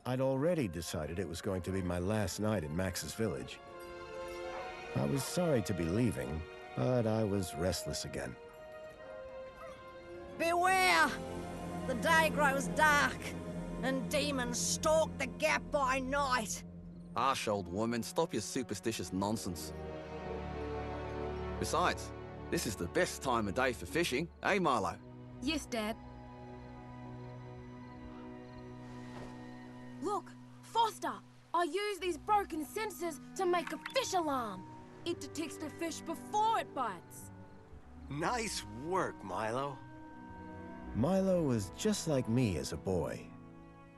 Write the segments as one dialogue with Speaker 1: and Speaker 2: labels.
Speaker 1: I'd already decided it was going to be my last night in Max's village. I was sorry to be leaving, but I was restless again.
Speaker 2: Beware! The day grows dark, and demons stalk the gap by night.
Speaker 3: Harsh, old woman, stop your superstitious nonsense. Besides, this is the best time of day for fishing, eh, Milo?
Speaker 4: Yes, Dad. Look, Foster! I use these broken sensors to make a fish alarm. It detects the fish before it bites.
Speaker 5: Nice work, Milo.
Speaker 1: Milo was just like me as a boy,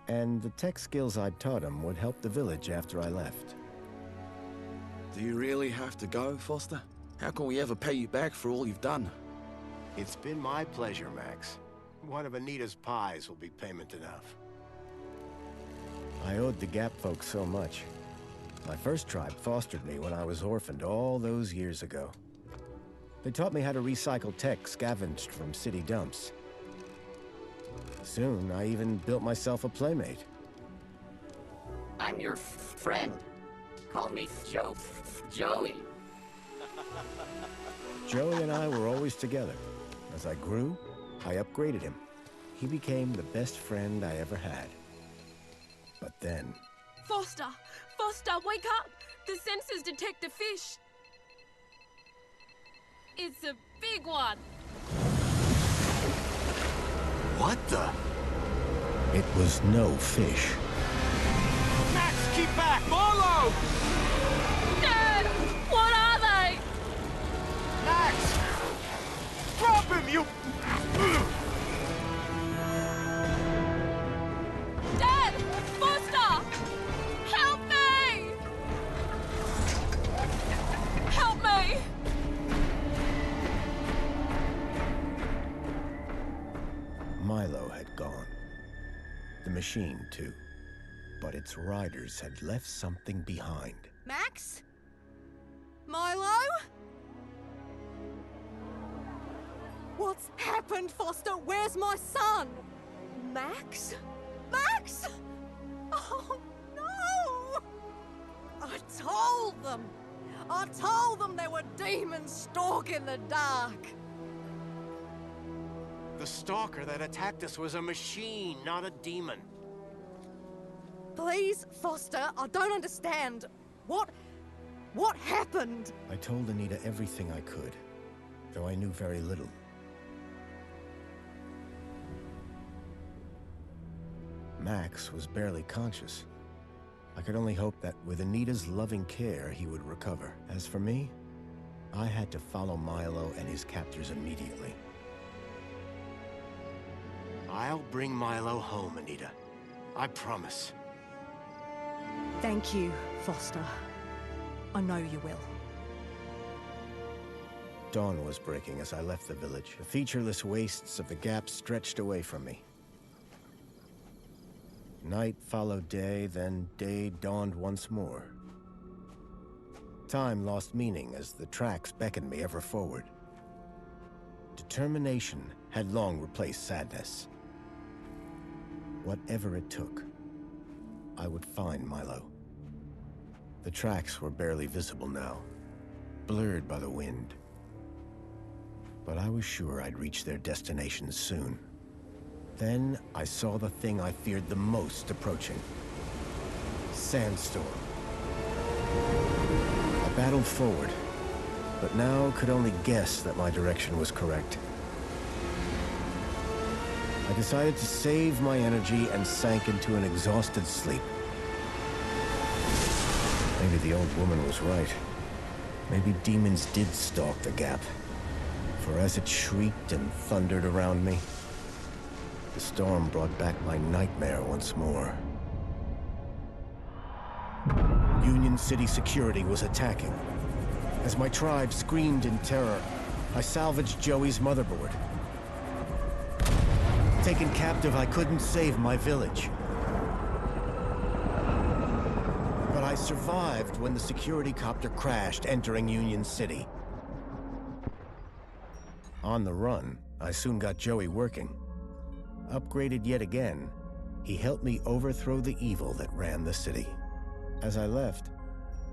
Speaker 1: and the tech skills I'd taught him would help the village after I left.
Speaker 3: Do you really have to go, Foster? How can we ever pay you back for all you've done?
Speaker 5: It's been my pleasure, Max. One of Anita's pies will be payment enough.
Speaker 1: I owed the Gap folks so much. My first tribe fostered me when I was orphaned all those years ago. They taught me how to recycle tech scavenged from city dumps. Soon, I even built myself a playmate.
Speaker 6: I'm your friend. Call me Joey.
Speaker 1: Joey and I were always together. As I grew, I upgraded him. He became the best friend I ever had. But then...
Speaker 4: Foster! Foster, wake up! The sensors detect a fish. It's a big one.
Speaker 5: What the?
Speaker 1: It was no fish.
Speaker 5: Max, keep back! Milo!
Speaker 4: Dad! What are they?
Speaker 5: Max! Drop him, you...
Speaker 4: Dad! Foster! Help me! Help me!
Speaker 1: Milo had gone. The machine, too. But its riders had left something behind.
Speaker 2: Max? Milo? What's happened, Foster? Where's my son? Max? Max? Oh, no! I told them! I told them there were demons stalking the dark!
Speaker 5: The stalker that attacked us was a machine, not a demon.
Speaker 2: Please, Foster, I don't understand. What happened?
Speaker 1: I told Anita everything I could, though I knew very little. Max was barely conscious. I could only hope that with Anita's loving care, he would recover. As for me, I had to follow Milo and his captors immediately.
Speaker 5: I'll bring Milo home, Anita. I promise.
Speaker 2: Thank you, Foster. I know you will.
Speaker 1: Dawn was breaking as I left the village. The featureless wastes of the Gap stretched away from me. Night followed day, then day dawned once more. Time lost meaning as the tracks beckoned me ever forward. Determination had long replaced sadness. Whatever it took, I would find Milo. The tracks were barely visible now, blurred by the wind. But I was sure I'd reach their destination soon. Then I saw the thing I feared the most approaching. Sandstorm. I battled forward, but now could only guess that my direction was correct. I decided to save my energy and sank into an exhausted sleep. Maybe the old woman was right. Maybe demons did stalk the Gap. For as it shrieked and thundered around me, the storm brought back my nightmare once more. Union City security was attacking. As my tribe screamed in terror, I salvaged Joey's motherboard. Taken captive, I couldn't save my village. But I survived when the security copter crashed, entering Union City. On the run, I soon got Joey working. Upgraded yet again, He helped me overthrow the evil that ran the city. As I left,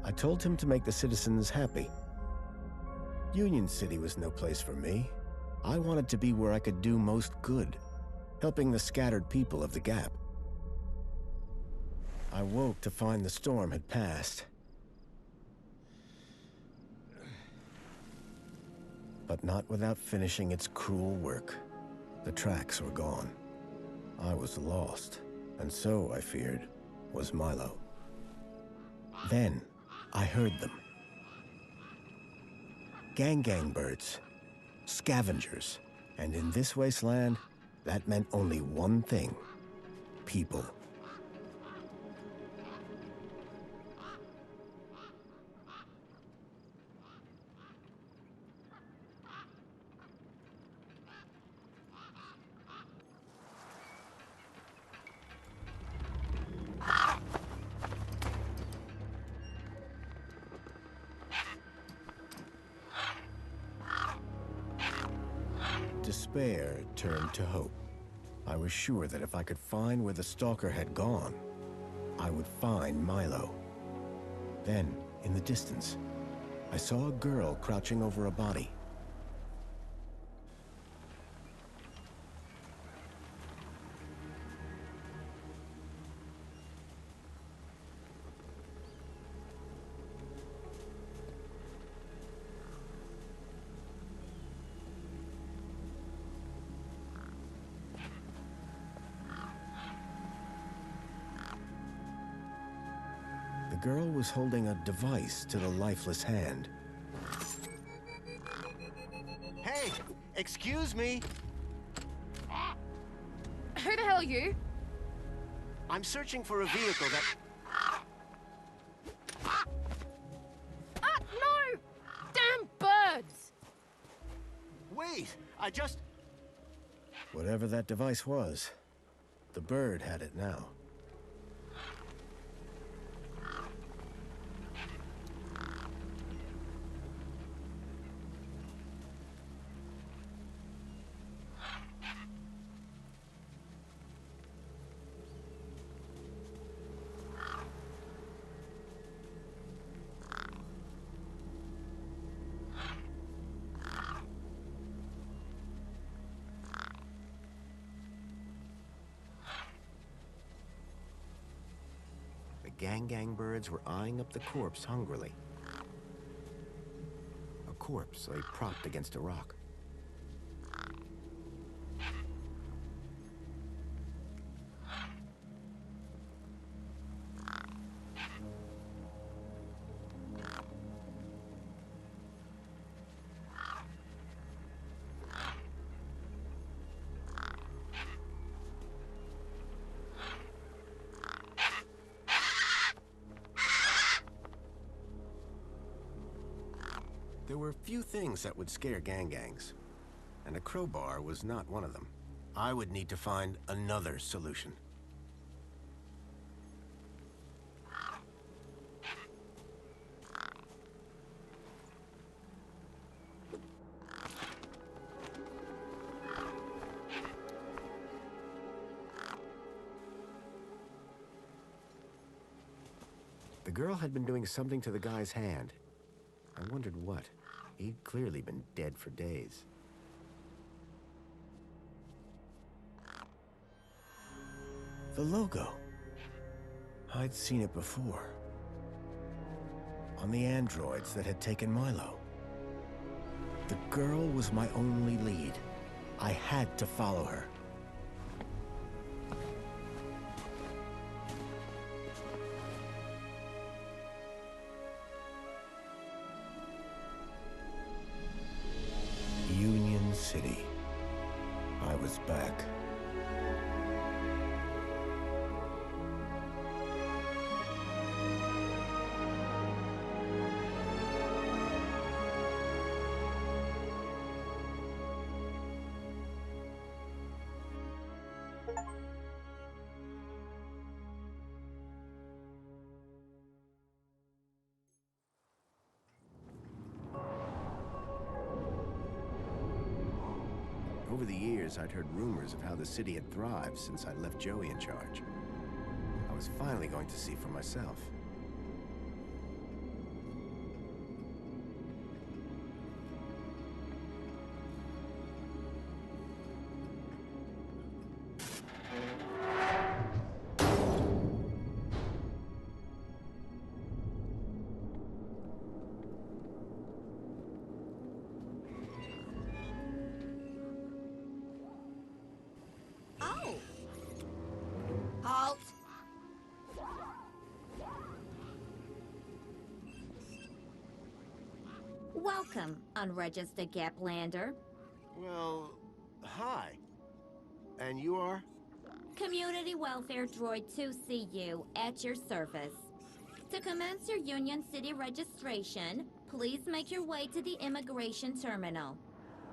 Speaker 1: I told him to make the citizens happy. Union City was no place for me. I wanted to be where I could do most good, helping the scattered people of the Gap. I woke to find the storm had passed. But not without finishing its cruel work. The tracks were gone. I was lost, and so, I feared, was Milo. Then, I heard them. Gang birds, scavengers, and in this wasteland, that meant only one thing: people. Despair turned to hope. I was sure that if I could find where the stalker had gone, I would find Milo. Then, in the distance, I saw a girl crouching over a body. The girl was holding a device to the lifeless hand.
Speaker 5: Hey, excuse me.
Speaker 4: Who the hell are you?
Speaker 5: I'm searching for a vehicle that...
Speaker 4: Ah, no! Damn birds!
Speaker 5: Wait, I just...
Speaker 1: Whatever that device was, the bird had it now.
Speaker 5: Gang birds were eyeing up the corpse hungrily. A corpse lay propped against a rock. There were few things that would scare gangs, and a crowbar was not one of them. I would need to find another solution. The girl had been doing something to the guy's hand. I wondered what. He'd clearly been dead for days. The logo. I'd seen it before. On the androids that had taken Milo. The girl was my only lead. I had to follow her. Union City. I was back. Over the years, I'd heard rumors of how the city had thrived since I left Joey in charge. I was finally going to see for myself.
Speaker 2: Oh! Halt!
Speaker 7: Welcome, unregistered Gaplander.
Speaker 5: Well, hi. And you are?
Speaker 7: Community Welfare Droid 2CU at your service. To commence your Union City registration, please make your way to the immigration terminal.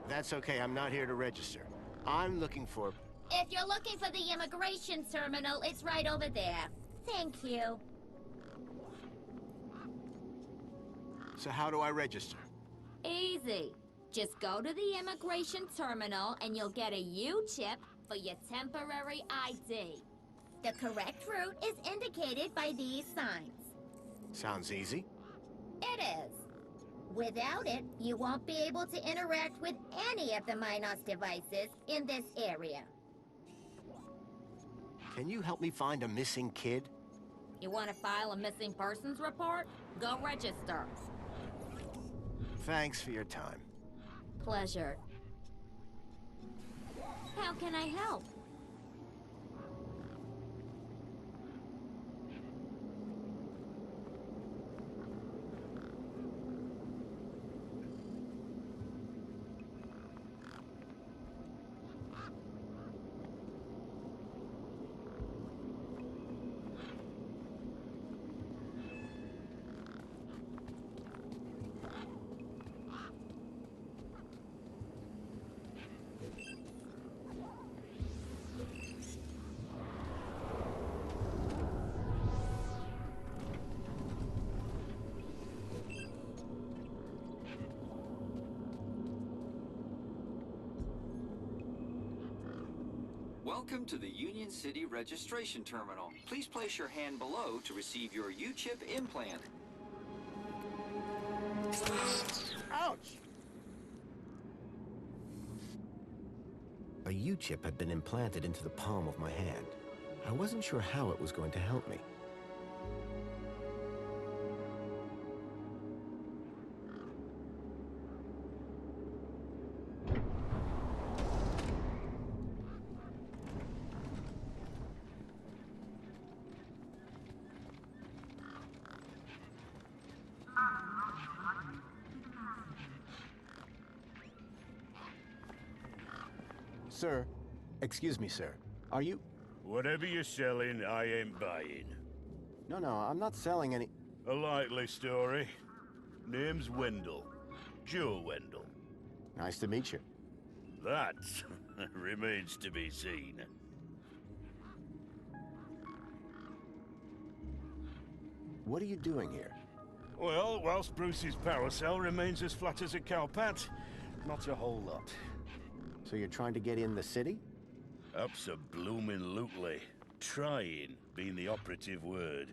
Speaker 5: That's okay, I'm not here to register. I'm looking for...
Speaker 7: If you're looking for the immigration terminal, it's right over there. Thank you.
Speaker 5: So how do I register?
Speaker 7: Easy. Just go to the immigration terminal and you'll get a U-chip for your temporary ID. The correct route is indicated by these signs.
Speaker 5: Sounds easy.
Speaker 7: It is. Without it, you won't be able to interact with any of the Minos devices in this area.
Speaker 5: Can you help me find a missing kid?
Speaker 7: You want to file a missing persons report? Go register.
Speaker 5: Thanks for your time.
Speaker 7: Pleasure. How can I help?
Speaker 8: Welcome to the Union City Registration Terminal. Please place your hand below to receive your U-chip implant.
Speaker 5: Ouch! A U-chip had been implanted into the palm of my hand. I wasn't sure how it was going to help me. Sir, excuse me, sir. Are you...
Speaker 9: Whatever you're selling, I ain't buying.
Speaker 5: No, I'm not selling any...
Speaker 9: A likely story. Name's Wendell. Joe Wendell.
Speaker 5: Nice to meet you.
Speaker 9: That remains to be seen.
Speaker 5: What are you doing here?
Speaker 9: Well, whilst Bruce's power cell remains as flat as a cowpat, not a whole lot.
Speaker 5: So you're trying to get in the city?
Speaker 9: Abso-bloomin-lutely. Trying being the operative word.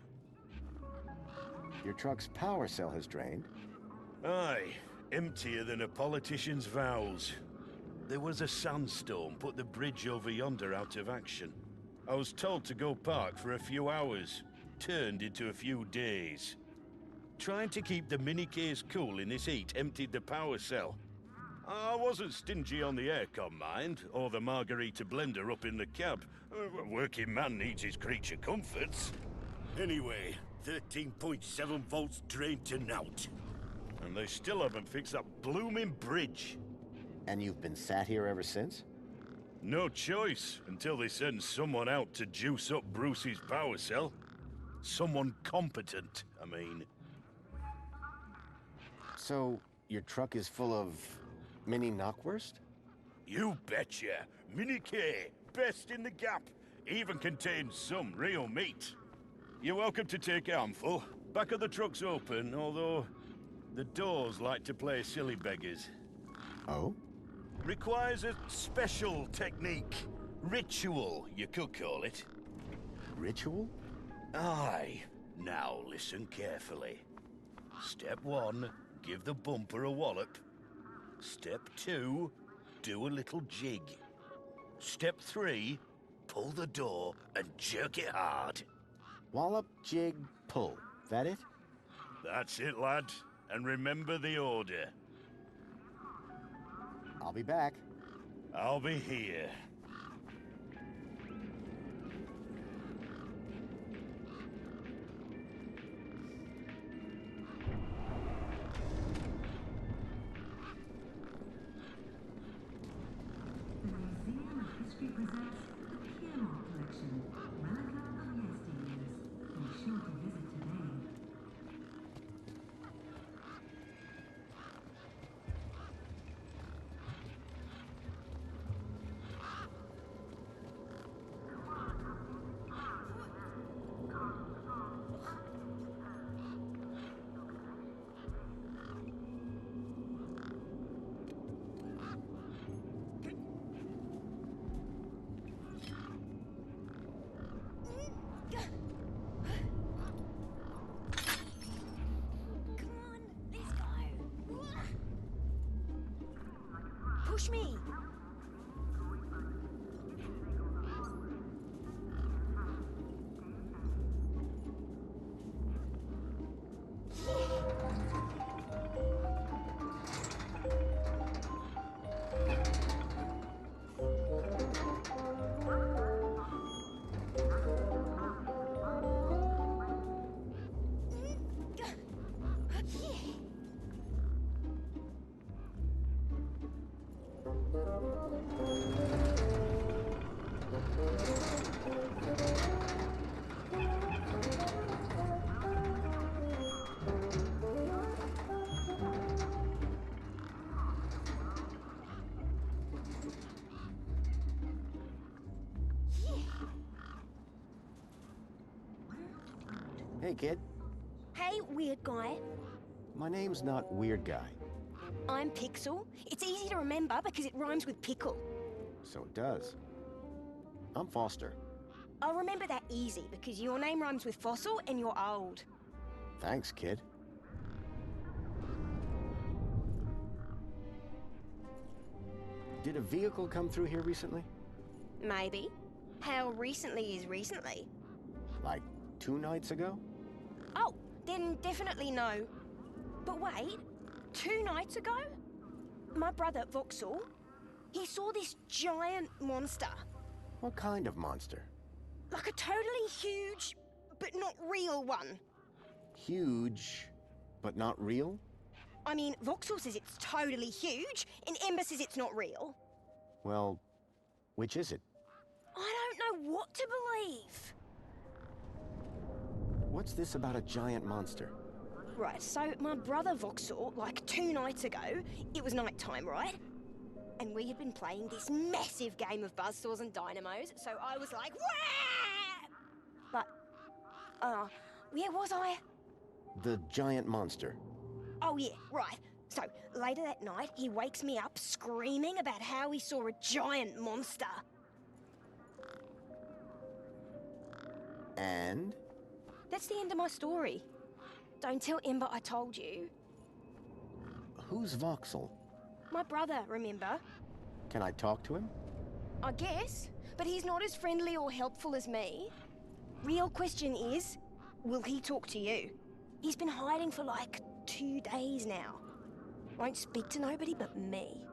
Speaker 5: Your truck's power cell has drained.
Speaker 9: Aye, emptier than a politician's vows. There was a sandstorm put the bridge over yonder out of action. I was told to go park for a few hours. Turned into a few days. Trying to keep the mini-case cool in this heat emptied the power cell. I wasn't stingy on the aircon, mind, or the margarita blender up in the cab. A working man needs his creature comforts. Anyway, 13.7 volts drained to naught. And they still haven't fixed that blooming bridge.
Speaker 5: And you've been sat here ever since?
Speaker 9: No choice, until they send someone out to juice up Bruce's power cell. Someone competent, I mean.
Speaker 5: So, your truck is full of... mini knockwurst?
Speaker 9: You betcha. Mini K, best in the gap. Even contains some real meat. You're welcome to take a handful. Back of the truck's open, although the doors like to play silly beggars.
Speaker 5: Oh?
Speaker 9: Requires a special technique. Ritual, you could call it.
Speaker 5: Ritual?
Speaker 9: Aye. Now listen carefully. Step 1, give the bumper a wallop. Step 2, do a little jig. Step 3, pull the door and jerk it hard.
Speaker 5: Wallop, jig, pull. That it?
Speaker 9: That's it, lad. And remember the order.
Speaker 5: I'll be back.
Speaker 9: I'll be here.
Speaker 2: Push me!
Speaker 5: Hey, kid.
Speaker 2: Hey, weird guy.
Speaker 5: My name's not Weird Guy.
Speaker 2: I'm Pixel. It's easy to remember because it rhymes with pickle.
Speaker 5: So it does. I'm Foster.
Speaker 2: I'll remember that easy because your name rhymes with fossil and you're old.
Speaker 5: Thanks, kid. Did a vehicle come through here recently?
Speaker 2: Maybe. How recently is recently?
Speaker 5: Like 2 nights ago?
Speaker 2: Oh, then definitely no. But wait, 2 nights ago? My brother, Voxel, he saw this giant monster.
Speaker 5: What kind of monster?
Speaker 2: Like a totally huge, but not real one.
Speaker 5: Huge, but not real?
Speaker 2: I mean, Voxel says it's totally huge, and Ember says it's not real.
Speaker 5: Well, which is it?
Speaker 2: I don't know what to believe.
Speaker 5: What's this about a giant monster?
Speaker 2: Right, so my brother Voxel, like 2 nights ago, it was night time, right? And we had been playing this massive game of buzzsaws and dynamos, so I was like, wah! But, where was I?
Speaker 5: The giant monster.
Speaker 2: Oh yeah, right. So, later that night, he wakes me up screaming about how he saw a giant monster.
Speaker 5: And?
Speaker 2: That's the end of my story. Don't tell Ember I told you.
Speaker 5: Who's Voxel?
Speaker 2: My brother, remember?
Speaker 5: Can I talk to him?
Speaker 2: I guess, but he's not as friendly or helpful as me. Real question is, will he talk to you? He's been hiding for like 2 days now. Won't speak to nobody but me.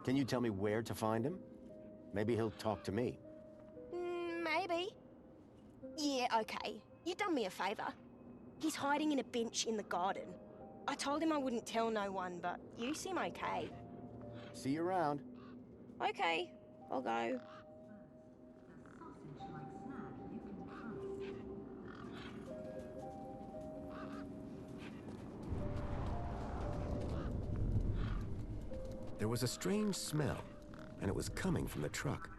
Speaker 5: Can you tell me where to find him? Maybe he'll talk to me.
Speaker 2: Maybe. Yeah, okay. You done me a favor. He's hiding in a bench in the garden. I told him I wouldn't tell no one, but you seem okay.
Speaker 5: See you around.
Speaker 2: Okay, I'll go.
Speaker 1: There was a strange smell, and it was coming from the truck.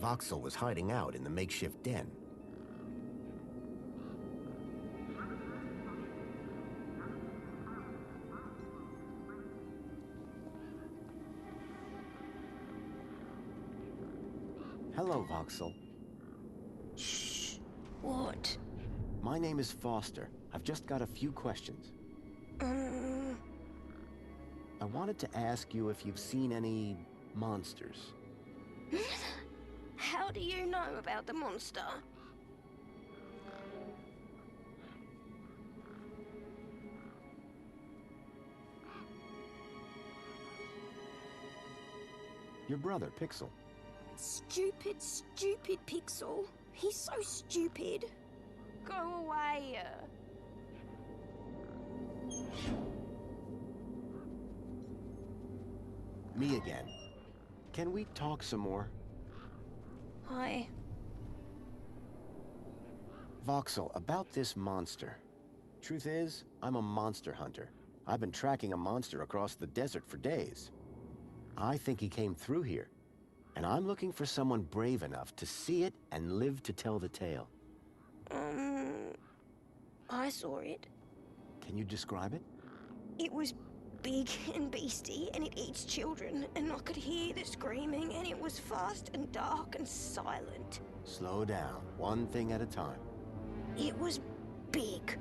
Speaker 5: Voxel was hiding out in the makeshift den. Hello, Voxel.
Speaker 10: Shh. What?
Speaker 5: My name is Foster. I've just got a few questions. I wanted to ask you if you've seen any monsters.
Speaker 10: How do you know about the monster?
Speaker 5: Your brother, Pixel.
Speaker 10: Stupid, stupid Pixel. He's so stupid. Go away.
Speaker 5: Me again. Can we talk some more?
Speaker 10: Hi.
Speaker 5: Voxel, about this monster. Truth is, I'm a monster hunter. I've been tracking a monster across the desert for days. I think he came through here, and I'm looking for someone brave enough to see it and live to tell the tale.
Speaker 10: I saw it.
Speaker 5: Can you describe it?
Speaker 10: It was big and beastie, and it eats children, and I could hear the screaming, and it was fast and dark and silent.
Speaker 5: Slow down, one thing at a time.
Speaker 10: It was big,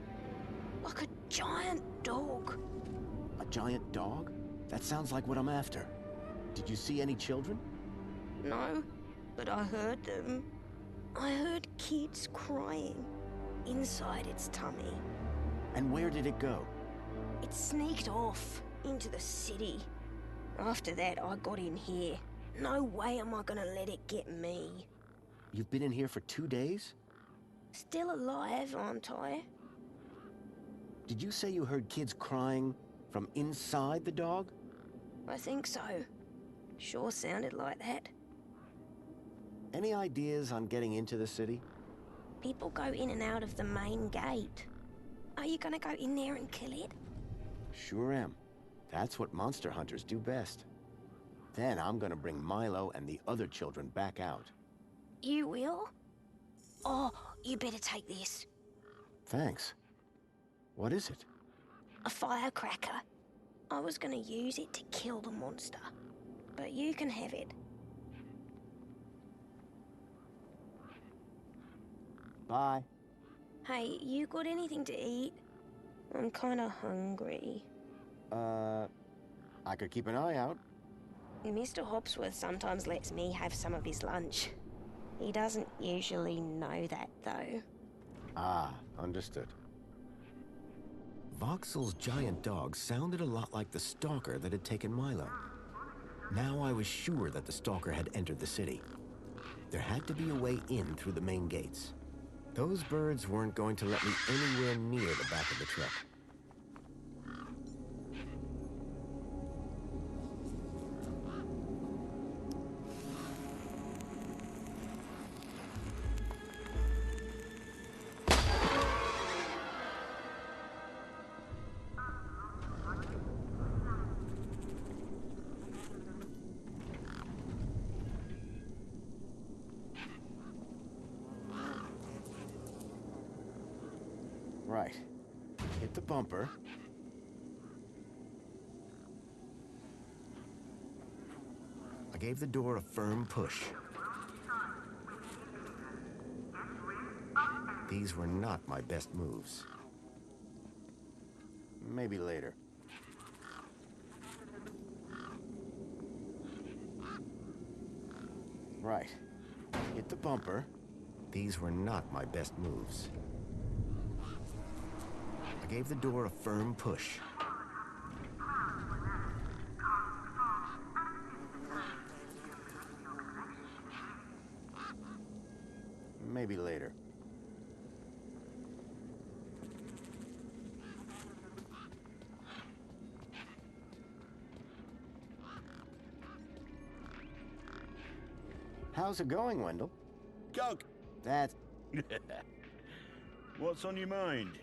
Speaker 10: like a giant dog.
Speaker 5: A giant dog? That sounds like what I'm after. Did you see any children?
Speaker 10: No, but I heard them. I heard kids crying inside its tummy.
Speaker 5: And where did it go?
Speaker 10: It sneaked off into the city. After that, I got in here. No way am I gonna let it get me.
Speaker 5: You've been in here for 2 days?
Speaker 10: Still alive, aren't I?
Speaker 5: Did you say you heard kids crying from inside the dog?
Speaker 10: I think so. Sure sounded like that.
Speaker 5: Any ideas on getting into the city?
Speaker 10: People go in and out of the main gate. Are you gonna go in there and kill it?
Speaker 5: Sure am. That's what monster hunters do best. Then I'm gonna bring Milo and the other children back out.
Speaker 10: You will? Oh, you better take this.
Speaker 5: Thanks. What is it?
Speaker 10: A firecracker. I was gonna use it to kill the monster, but you can have it.
Speaker 5: Bye.
Speaker 10: Hey, you got anything to eat? I'm kinda hungry.
Speaker 5: I could keep an eye out.
Speaker 10: Mr. Hopsworth sometimes lets me have some of his lunch. He doesn't usually know that, though.
Speaker 5: Ah, understood. Voxel's giant dog sounded a lot like the stalker that had taken Milo. Now I was sure that the stalker had entered the city. There had to be a way in through the main gates. Those birds weren't going to let me anywhere near the back of the truck. Right. Hit the bumper. I gave the door a firm push. These were not my best moves. Maybe later. Right. Hit the bumper. These were not my best moves. I gave the door a firm push. Maybe later. How's it going, Wendell?
Speaker 9: Gug!
Speaker 5: That's...
Speaker 9: What's on your mind?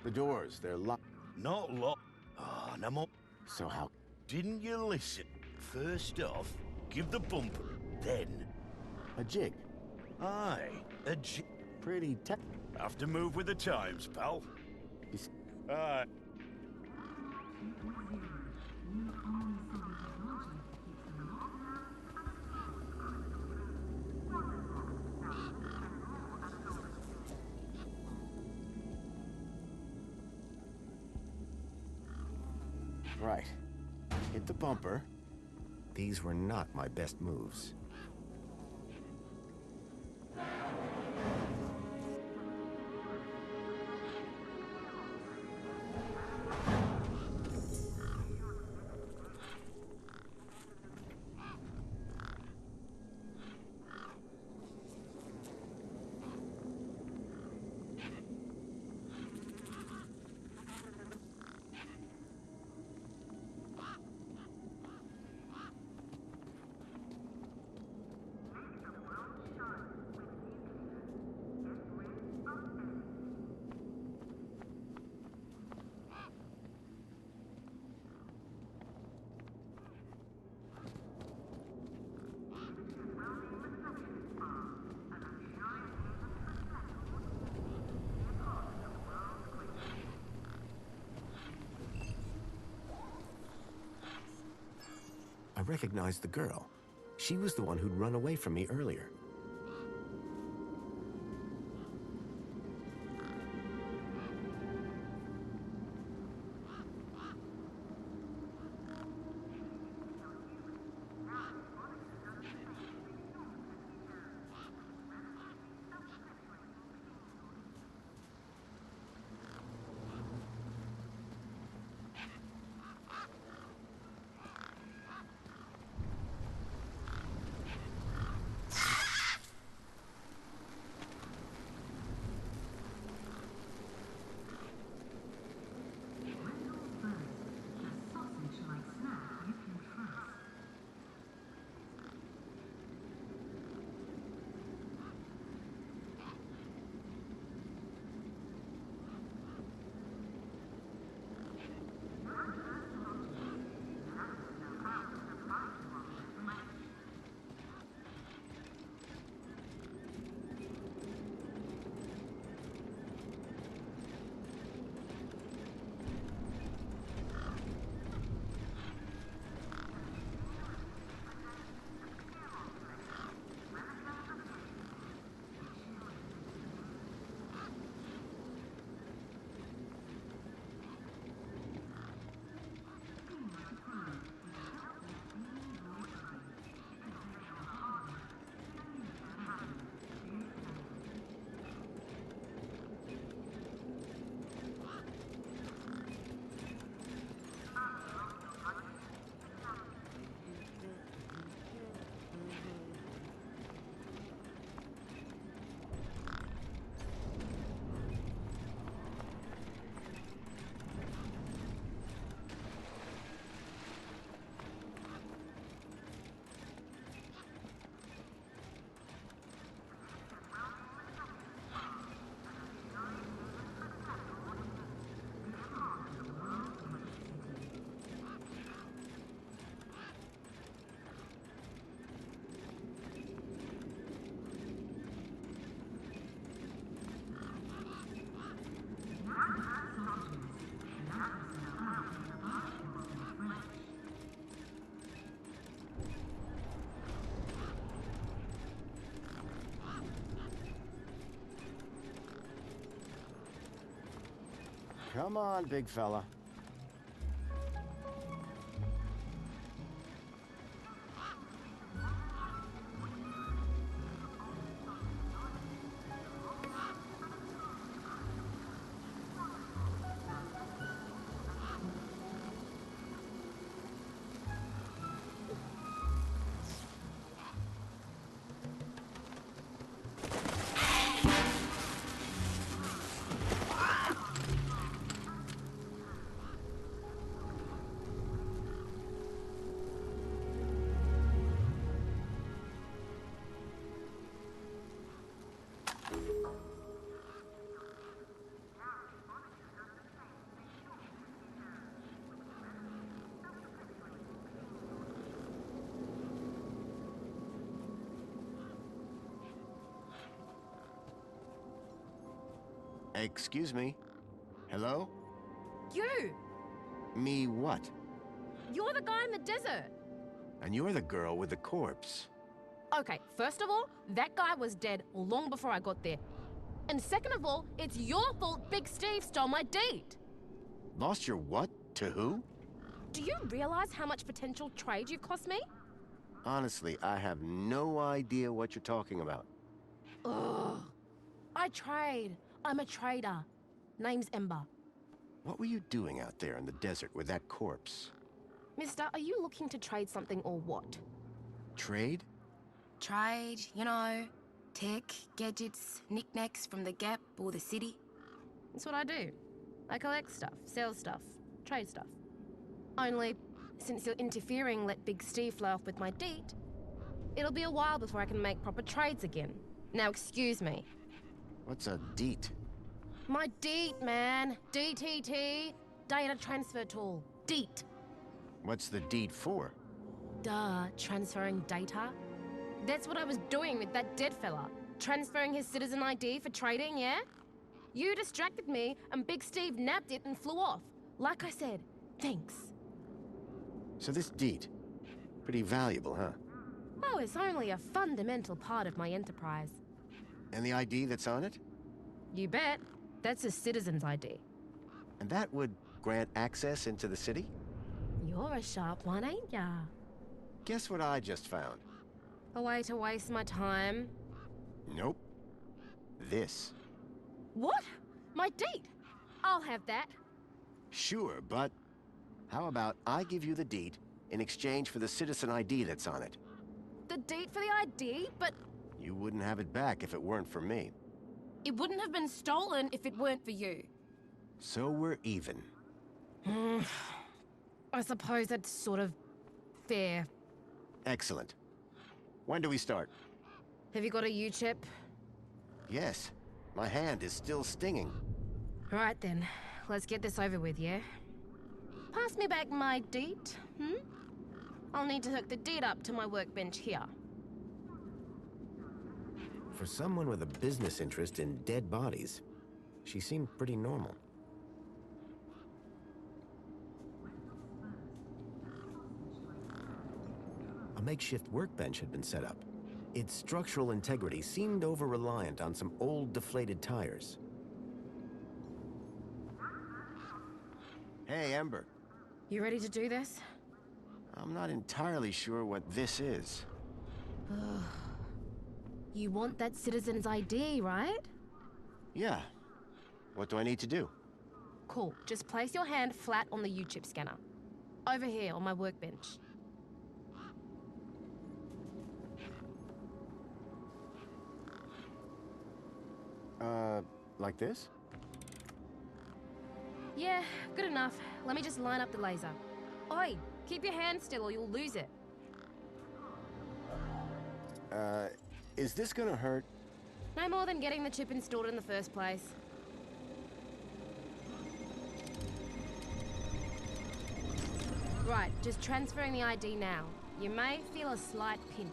Speaker 5: The doors, they're locked.
Speaker 9: Not locked. Ah, no more.
Speaker 5: So how...
Speaker 9: Didn't you listen? First off, give the bumper. Then,
Speaker 5: A jig.
Speaker 9: Aye, a jig.
Speaker 5: Pretty tech.
Speaker 9: Have to move with the times, pal. Aye.
Speaker 5: Right. Hit the bumper. These were not my best moves. I recognized the girl. She was the one who'd run away from me earlier. Come on, big fella. Excuse me? Hello?
Speaker 4: You!
Speaker 5: Me what?
Speaker 4: You're the guy in the desert!
Speaker 5: And you're the girl with the corpse.
Speaker 4: Okay, first of all, that guy was dead long before I got there. And second of all, it's your fault Big Steve stole my date!
Speaker 5: Lost your what? To who?
Speaker 4: Do you realize how much potential trade you've cost me?
Speaker 5: Honestly, I have no idea what you're talking about.
Speaker 4: Ugh. I trade. I'm a trader. Name's Ember.
Speaker 5: What were you doing out there in the desert with that corpse?
Speaker 4: Mister, are you looking to trade something or what?
Speaker 5: Trade?
Speaker 4: Trade, you know, tech, gadgets, knickknacks from the Gap or the city. That's what I do. I collect stuff, sell stuff, trade stuff. Only, since you're interfering, let Big Steve fly off with my deet, it'll be a while before I can make proper trades again. Now excuse me.
Speaker 5: What's a deet?
Speaker 4: My deet, man. DTT. Data transfer tool. Deet.
Speaker 5: What's the deed for?
Speaker 4: Duh, transferring data. That's what I was doing with that dead fella. Transferring his citizen ID for trading, yeah? You distracted me, and Big Steve nabbed it and flew off. Like I said, thanks.
Speaker 5: So this deed, pretty valuable, huh?
Speaker 4: Oh, it's only a fundamental part of my enterprise.
Speaker 5: And the ID that's on it?
Speaker 4: You bet. That's a citizen's ID.
Speaker 5: And that would grant access into the city?
Speaker 4: You're a sharp one, ain't ya?
Speaker 5: Guess what I just found?
Speaker 4: A way to waste my time.
Speaker 5: Nope. This.
Speaker 4: What? My deed? I'll have that.
Speaker 5: Sure, but how about I give you the deed in exchange for the citizen ID that's on it?
Speaker 4: The deed for the ID, but...
Speaker 5: You wouldn't have it back if it weren't for me.
Speaker 4: It wouldn't have been stolen if it weren't for you.
Speaker 5: So we're even.
Speaker 4: I suppose that's sort of fair.
Speaker 5: Excellent. When do we start?
Speaker 4: Have you got a U-chip?
Speaker 5: Yes. My hand is still stinging.
Speaker 4: Right then, let's get this over with, yeah? Pass me back my deed, I'll need to hook the deed up to my workbench here.
Speaker 5: For someone with a business interest in dead bodies, she seemed pretty normal. A makeshift workbench had been set up. Its structural integrity seemed over-reliant on some old deflated tires. Hey, Ember.
Speaker 4: You ready to do this?
Speaker 5: I'm not entirely sure what this is.
Speaker 4: You want that citizen's ID, right?
Speaker 5: Yeah. What do I need to do?
Speaker 4: Cool. Just place your hand flat on the U-chip scanner. Over here on my workbench.
Speaker 5: Like this?
Speaker 4: Yeah, good enough. Let me just line up the laser. Oi, keep your hand still or you'll lose it.
Speaker 5: Is this gonna hurt?
Speaker 4: No more than getting the chip installed in the first place. Right, just transferring the ID now. You may feel a slight pinch.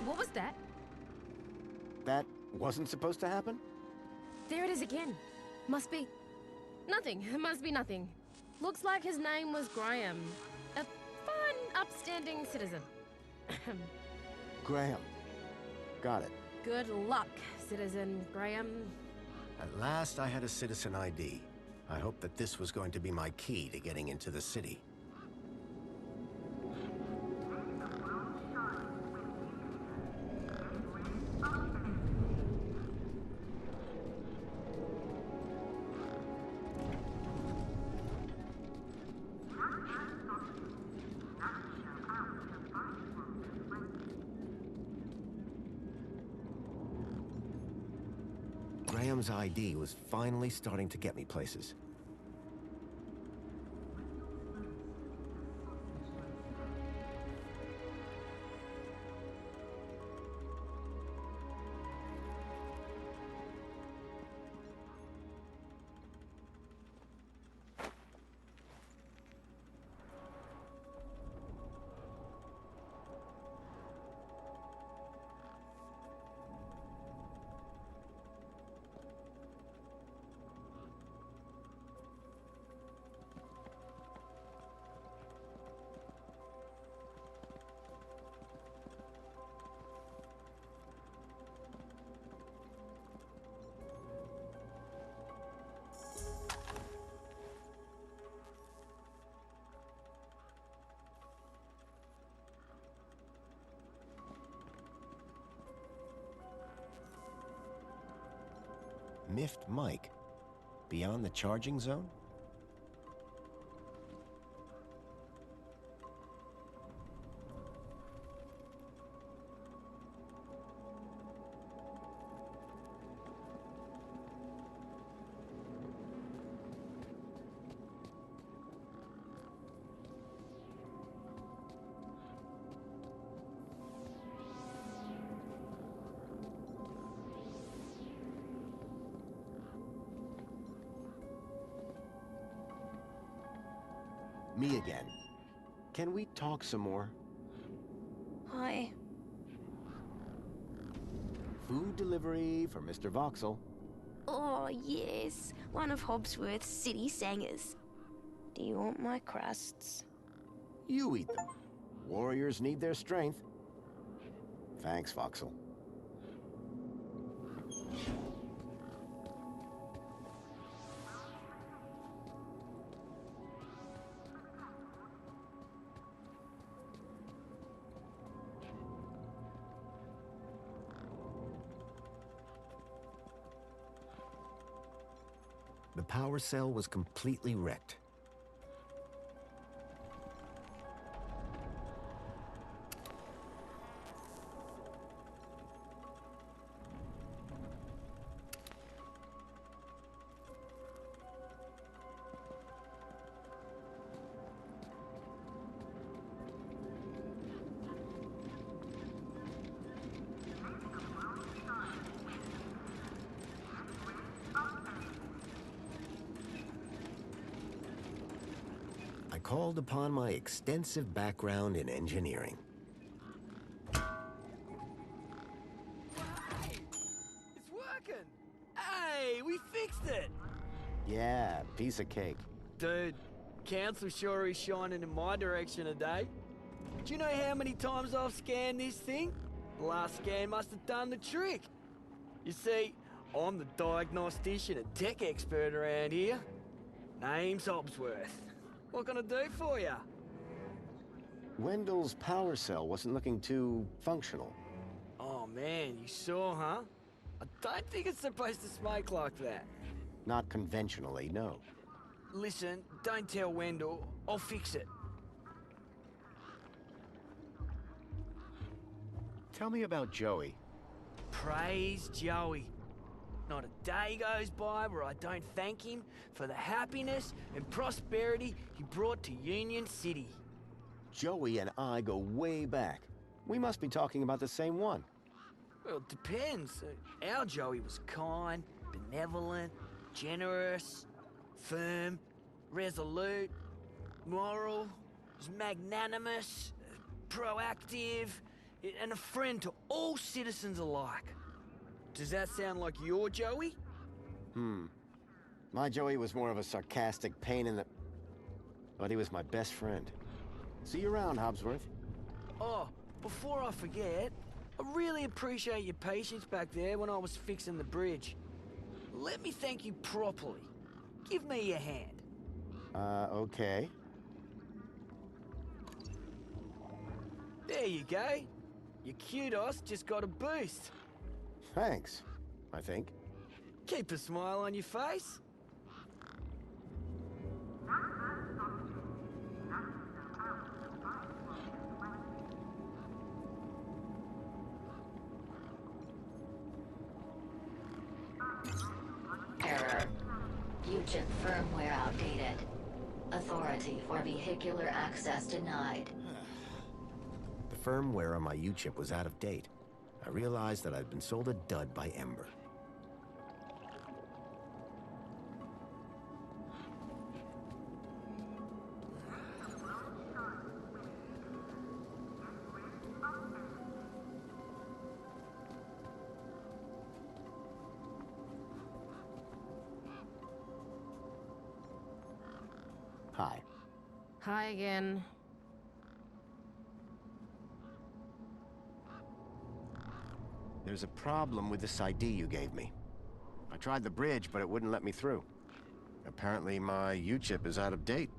Speaker 4: What was that?
Speaker 5: That wasn't supposed to happen?
Speaker 4: There it is again. Must be... nothing. It must be nothing. Looks like his name was Graham. A fine, upstanding citizen.
Speaker 5: Graham. Got it.
Speaker 4: Good luck, Citizen Graham.
Speaker 5: At last I had a citizen ID. I hoped that this was going to be my key to getting into the city. Graham's ID was finally starting to get me places.
Speaker 1: miffed mic beyond the charging zone? Me again. Can we talk some more?
Speaker 10: Hi.
Speaker 1: Food delivery for Mr. Voxel.
Speaker 10: Oh, yes. One of Hobsworth's city singers. Do you want my crusts?
Speaker 1: You eat them. Warriors need their strength. Thanks, Voxel. The power cell was completely wrecked. I called upon my extensive background in engineering.
Speaker 11: Hey! It's working! Hey, we fixed it!
Speaker 1: Yeah, piece of cake.
Speaker 11: Dude, council sure is shining in my direction today. Do you know how many times I've scanned this thing? The last scan must have done the trick. You see, I'm the diagnostician and tech expert around here. Name's Hobsworth. What can I do for you?
Speaker 1: Wendell's power cell wasn't looking too functional.
Speaker 11: Oh man, you saw, huh? I don't think it's supposed to smoke like that.
Speaker 1: Not conventionally, no.
Speaker 11: Listen, don't tell Wendell. I'll fix it.
Speaker 1: Tell me about Joey.
Speaker 11: Praise Joey. Not a day goes by where I don't thank him for the happiness and prosperity he brought to Union City.
Speaker 1: Joey and I go way back. We must be talking about the same one.
Speaker 11: Well, it depends. Our Joey was kind, benevolent, generous, firm, resolute, moral, was magnanimous, proactive, and a friend to all citizens alike. Does that sound like your Joey?
Speaker 1: My Joey was more of a sarcastic pain in the... But he was my best friend. See you around, Hobsworth.
Speaker 11: Oh, before I forget, I really appreciate your patience back there when I was fixing the bridge. Let me thank you properly. Give me your hand.
Speaker 1: Okay.
Speaker 11: There you go. Your kudos just got a boost.
Speaker 1: Thanks, I think.
Speaker 11: Keep a smile on your face.
Speaker 6: Error. U-chip firmware outdated. Authority for vehicular access denied.
Speaker 1: The firmware on my U-chip was out of date. I realized that I'd been sold a dud by Ember. Hi.
Speaker 4: Hi again.
Speaker 1: There's a problem with this ID you gave me. I tried the bridge, but it wouldn't let me through. Apparently my U-chip is out of date.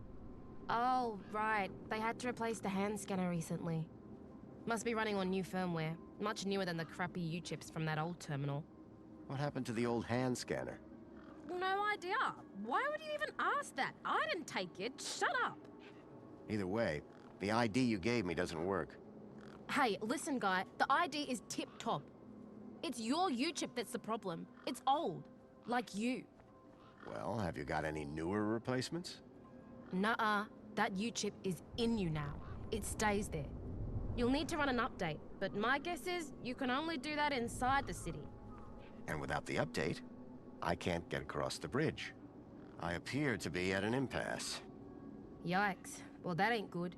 Speaker 4: Oh, right. They had to replace the hand scanner recently. Must be running on new firmware. Much newer than the crappy U-chips from that old terminal.
Speaker 1: What happened to the old hand scanner?
Speaker 4: no idea. Why would you even ask that? I didn't take it. Shut up.
Speaker 5: Either way, the ID you gave me doesn't work.
Speaker 4: Hey, listen, guy. The ID is tip-top. It's your U-chip that's the problem. It's old. Like you.
Speaker 5: Well, have you got any newer replacements?
Speaker 4: Nuh-uh. That U-chip is in you now. It stays there. You'll need to run an update, but my guess is you can only do that inside the city.
Speaker 5: And without the update, I can't get across the bridge. I appear to be at an impasse.
Speaker 4: Yikes. Well, that ain't good.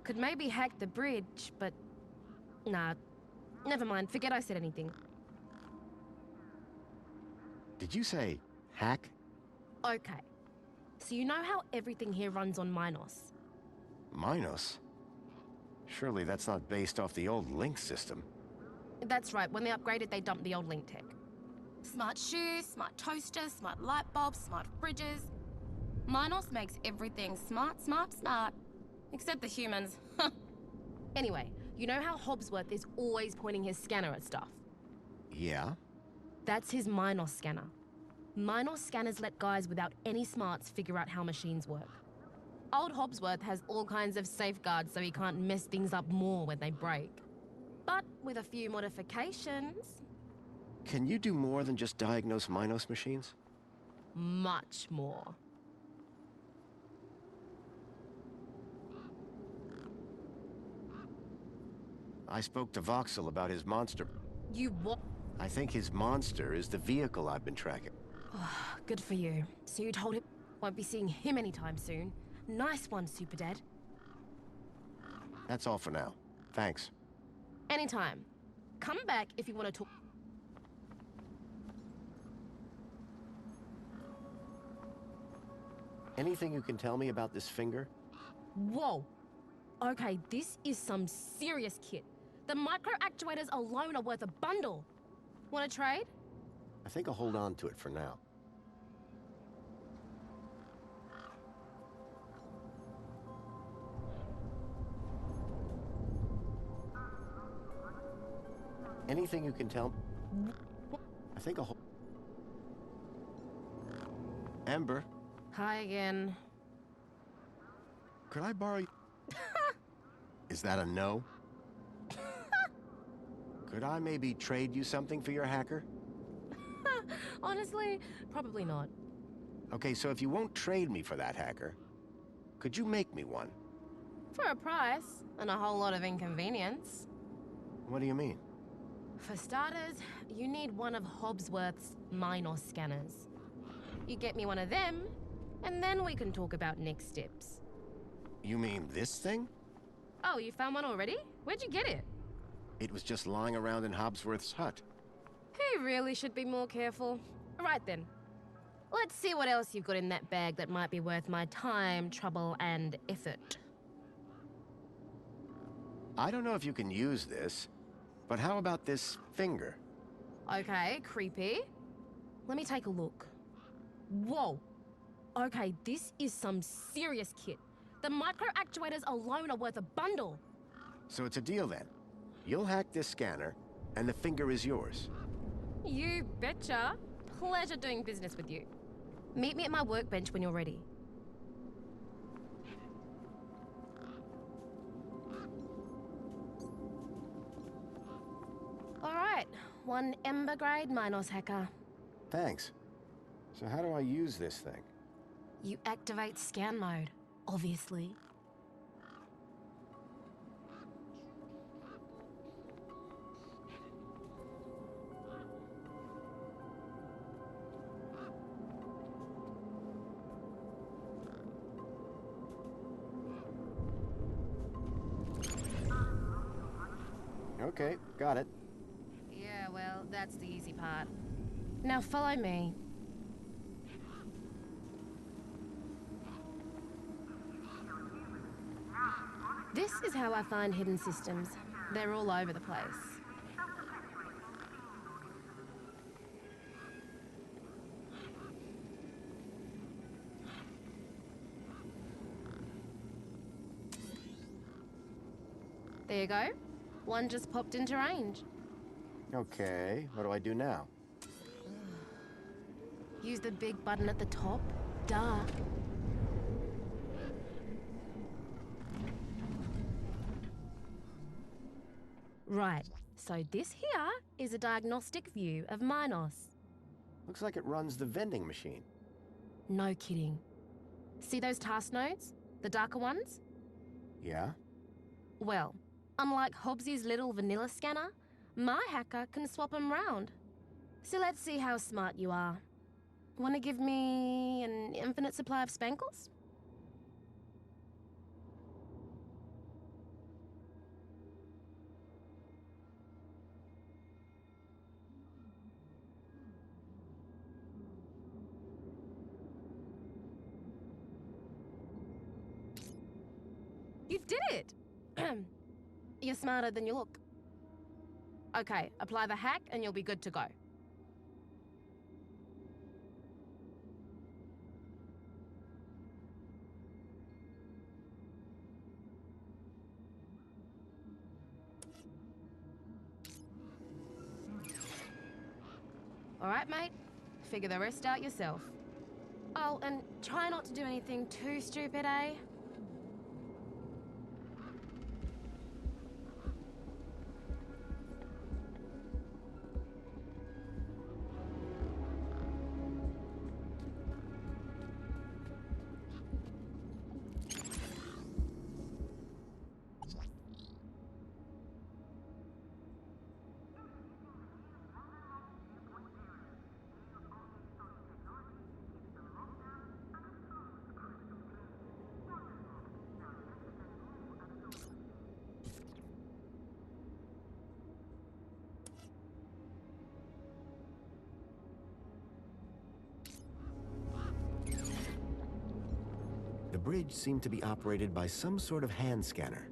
Speaker 4: Could maybe hack the bridge, but... Nah. Never mind. Forget I said anything.
Speaker 5: Did you say hack?
Speaker 4: Okay. So you know how everything here runs on Minos?
Speaker 5: Minos? Surely that's not based off the old Link system.
Speaker 4: That's right. When they upgraded, they dumped the old Link tech. Smart shoes, smart toasters, smart light bulbs, smart fridges. Minos makes everything smart, smart, smart. Except the humans. Anyway, you know how Hobbsworth is always pointing his scanner at stuff?
Speaker 5: Yeah?
Speaker 4: That's his Minos scanner. Minos scanners let guys without any smarts figure out how machines work. Old Hobbsworth has all kinds of safeguards so he can't mess things up more when they break. But with a few modifications...
Speaker 5: Can you do more than just diagnose Minos machines?
Speaker 4: Much more.
Speaker 5: I spoke to Voxel about his monster.
Speaker 4: You what?
Speaker 5: I think his monster is the vehicle I've been tracking.
Speaker 4: Good for you. So you told him won't be seeing him anytime soon. Nice one, Super Dad.
Speaker 5: That's all for now. Thanks.
Speaker 4: Anytime. Come back if you want to talk.
Speaker 5: Anything you can tell me about this finger?
Speaker 4: Whoa. Okay, this is some serious kit. The micro actuators alone are worth a bundle. Want to trade?
Speaker 5: I think I'll hold on to it for now. Anything you can tell me? I think I'll hold... Amber,
Speaker 4: Hi again.
Speaker 5: could I borrow you? Is that a no? Could I maybe trade you something for your hacker?
Speaker 4: Honestly, probably not.
Speaker 5: Okay, so if you won't trade me for that hacker, could you make me one?
Speaker 4: For a price, and a whole lot of inconvenience.
Speaker 5: What do you mean?
Speaker 4: For starters, you need one of Hobbsworth's Minos scanners. You get me one of them, and then we can talk about next steps.
Speaker 5: You mean this thing?
Speaker 4: Oh, you found one already? Where'd you get it?
Speaker 5: It was just lying around in Hobbsworth's hut.
Speaker 4: He really should be more careful. Right then. Let's see what else you've got in that bag that might be worth my time, trouble, and effort.
Speaker 5: I don't know if you can use this, but how about this finger?
Speaker 4: Okay, creepy. Let me take a look. Whoa. Okay, this is some serious kit. The micro actuators alone are worth a bundle.
Speaker 5: So it's a deal then. You'll hack this scanner, and the finger is yours.
Speaker 4: You betcha. Pleasure doing business with you. Meet me at my workbench when you're ready. All right, one Ember grade Minos hacker.
Speaker 5: Thanks. So how do I use this thing?
Speaker 4: You activate scan mode, obviously.
Speaker 5: Okay, got it.
Speaker 4: Yeah, well, that's the easy part. Now follow me. This is how I find hidden systems. They're all over the place. There you go. One just popped into range.
Speaker 5: Okay, what do I do now?
Speaker 4: Use the big button at the top. Duh. Right, so this here is a diagnostic view of Minos.
Speaker 5: Looks like it runs the vending machine.
Speaker 4: No kidding. See those task nodes? The darker ones?
Speaker 5: Yeah?
Speaker 4: Well, unlike Hobbsy's little vanilla scanner, my hacker can swap them round. So let's see how smart you are. Want to give me an infinite supply of spankles? You did it! You're smarter than you look. Okay, apply the hack and you'll be good to go. All right, mate. Figure the rest out yourself. Oh, and try not to do anything too stupid, eh?
Speaker 5: The bridge seemed to be operated by some sort of hand scanner.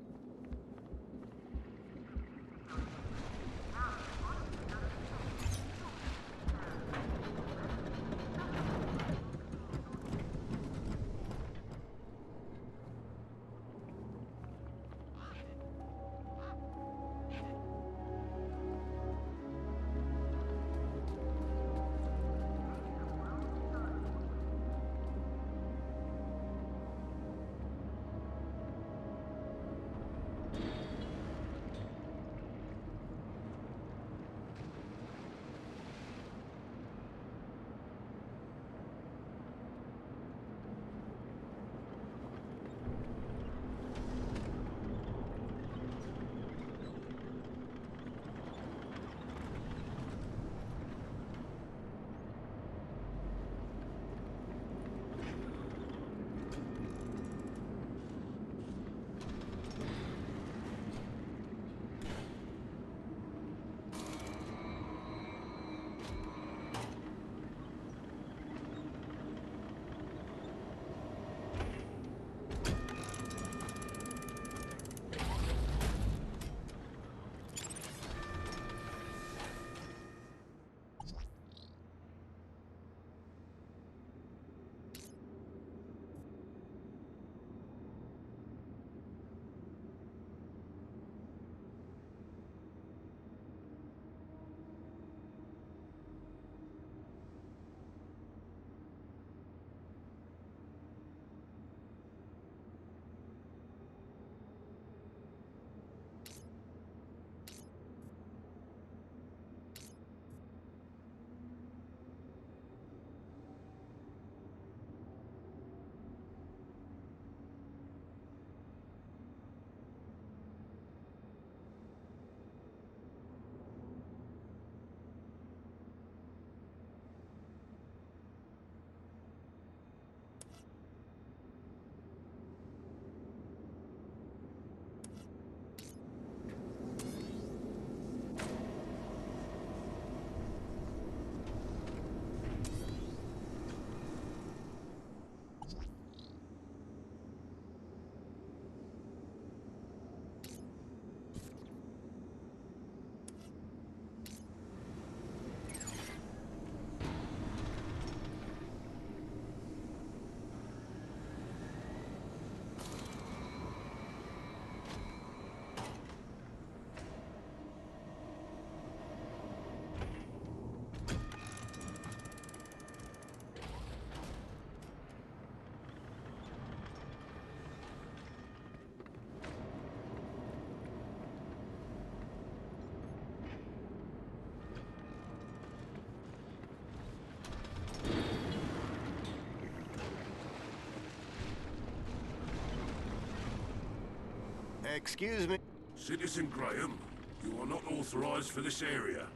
Speaker 5: Excuse me.
Speaker 12: Citizen Graham, you are not authorized for this area.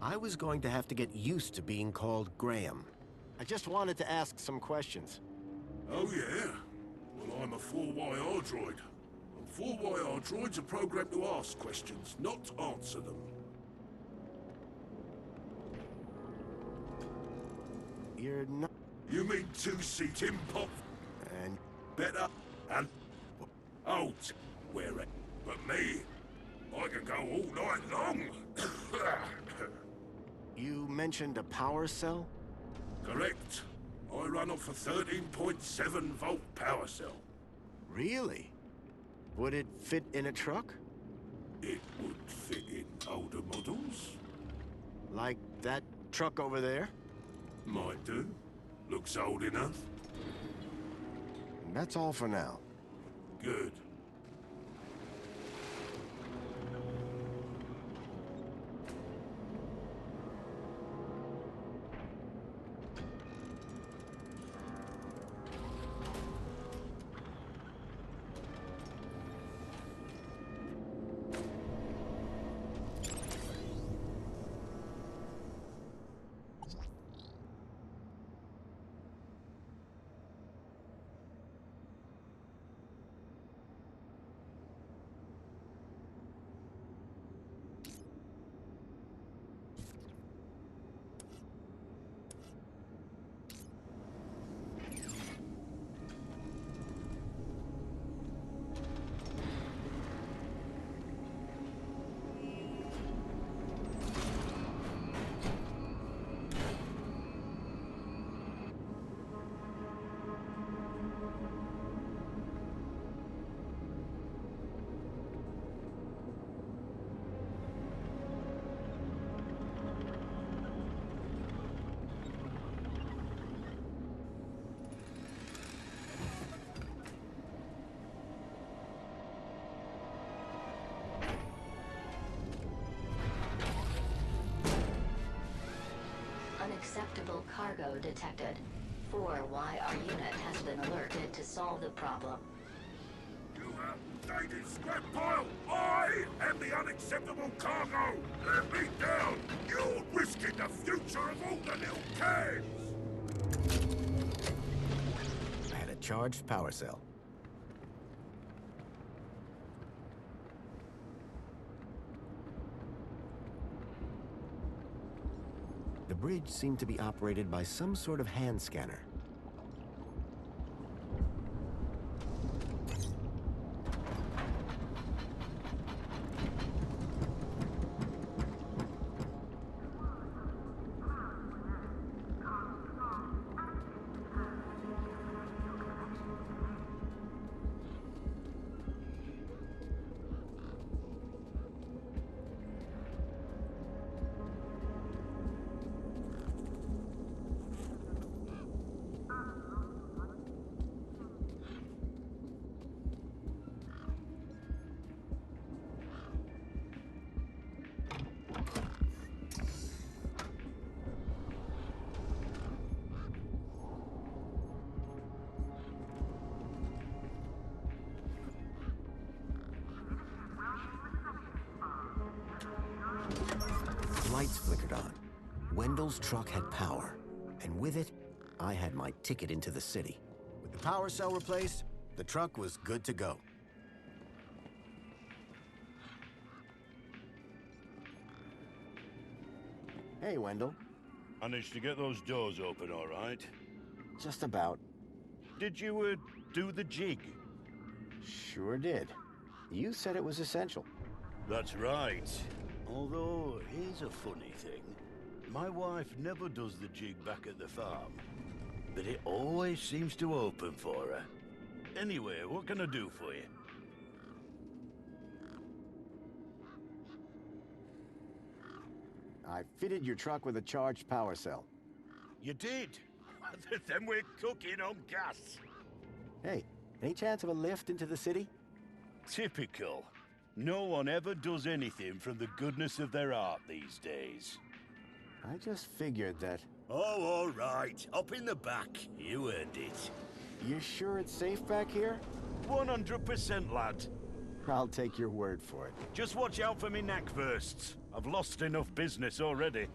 Speaker 5: I was going to have to get used to being called Graham. I just wanted to ask some questions.
Speaker 12: Oh, yeah? Well, I'm a 4YR droid. And 4YR droids are programmed to ask questions, not to answer them.
Speaker 5: You're not...
Speaker 12: You mean two-seat impop?
Speaker 5: And...
Speaker 12: Better and... out. Wear it. But me, I can go all night long.
Speaker 5: You mentioned a power cell?
Speaker 12: Correct. I run off a 13.7 volt power cell.
Speaker 5: Really? Would it fit in a truck?
Speaker 12: It would fit in older models.
Speaker 5: Like that truck over there?
Speaker 12: Might do. Looks old enough.
Speaker 5: That's all for now.
Speaker 12: Good.
Speaker 6: Unacceptable cargo detected. 4YR unit has been alerted to solve the problem.
Speaker 12: You outdated scrap pile! I am the unacceptable cargo! Let me down! You're risking the future of all the little kids!
Speaker 5: I had a charged power cell. The bridge seemed to be operated by some sort of hand scanner. Lights flickered on. Wendell's truck had power, and with it, I had my ticket into the city. With the power cell replaced, the truck was good to go. Hey, Wendell.
Speaker 9: Managed to get those doors open all right?
Speaker 5: Just about.
Speaker 9: Did you, do the jig?
Speaker 5: Sure did. You said it was essential.
Speaker 9: That's right. Although, here's a funny thing. My wife never does the jig back at the farm, but it always seems to open for her. Anyway, what can I do for you?
Speaker 5: I fitted your truck with a charged power cell.
Speaker 9: You did? Then we're cooking on gas.
Speaker 5: Hey, any chance of a lift into the city?
Speaker 9: Typical. No one ever does anything from the goodness of their heart these days.
Speaker 5: I just figured that...
Speaker 9: Oh, all right. Up in the back. You earned it.
Speaker 5: You sure it's safe back here?
Speaker 9: 100%, lad.
Speaker 5: I'll take your word for it.
Speaker 9: Just watch out for me knackversts. I've lost enough business already.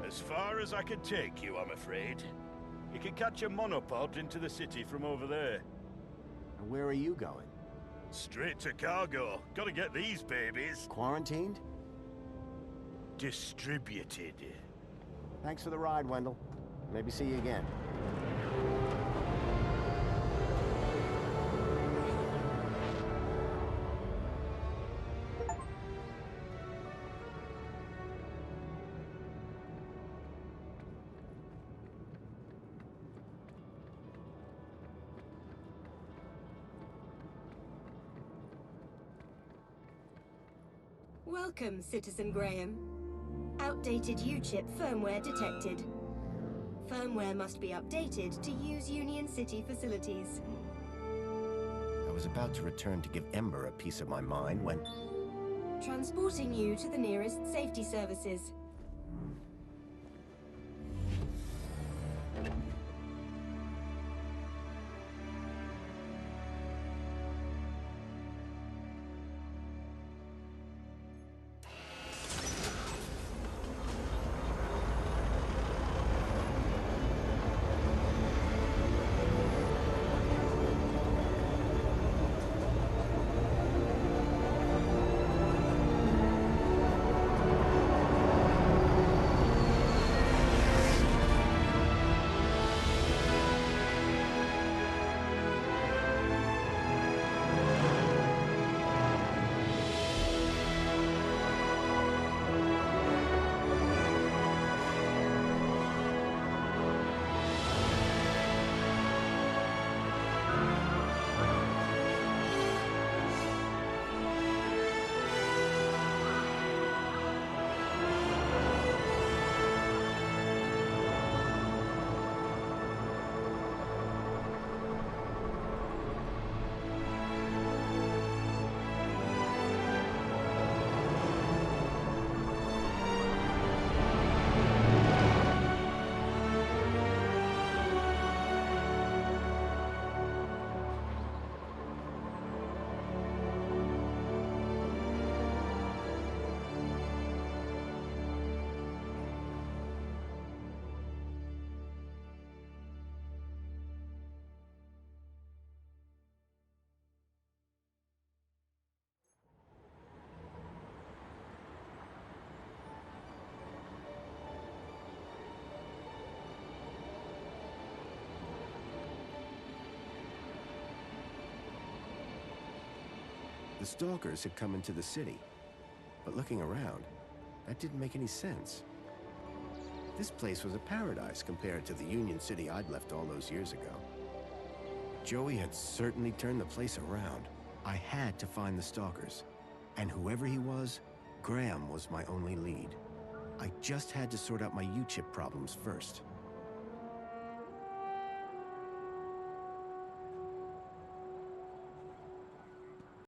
Speaker 9: As far as I can take you, I'm afraid. You can catch a monopod into the city from over there.
Speaker 5: And where are you going?
Speaker 9: Straight to cargo. Gotta get these babies.
Speaker 5: Quarantined?
Speaker 9: Distributed.
Speaker 5: Thanks for the ride, Wendell. Maybe see you again.
Speaker 10: Welcome, Citizen Graham. Outdated U-chip firmware detected. Firmware must be updated to use Union City facilities.
Speaker 5: I was about to return to give Ember a piece of my mind when...
Speaker 10: Transporting you to the nearest safety services.
Speaker 5: The stalkers had come into the city, but looking around, that didn't make any sense. This place was a paradise compared to the Union City I'd left all those years ago. Joey had certainly turned the place around. I had to find the stalkers, and whoever he was, Graham was my only lead. I just had to sort out my U-chip problems first.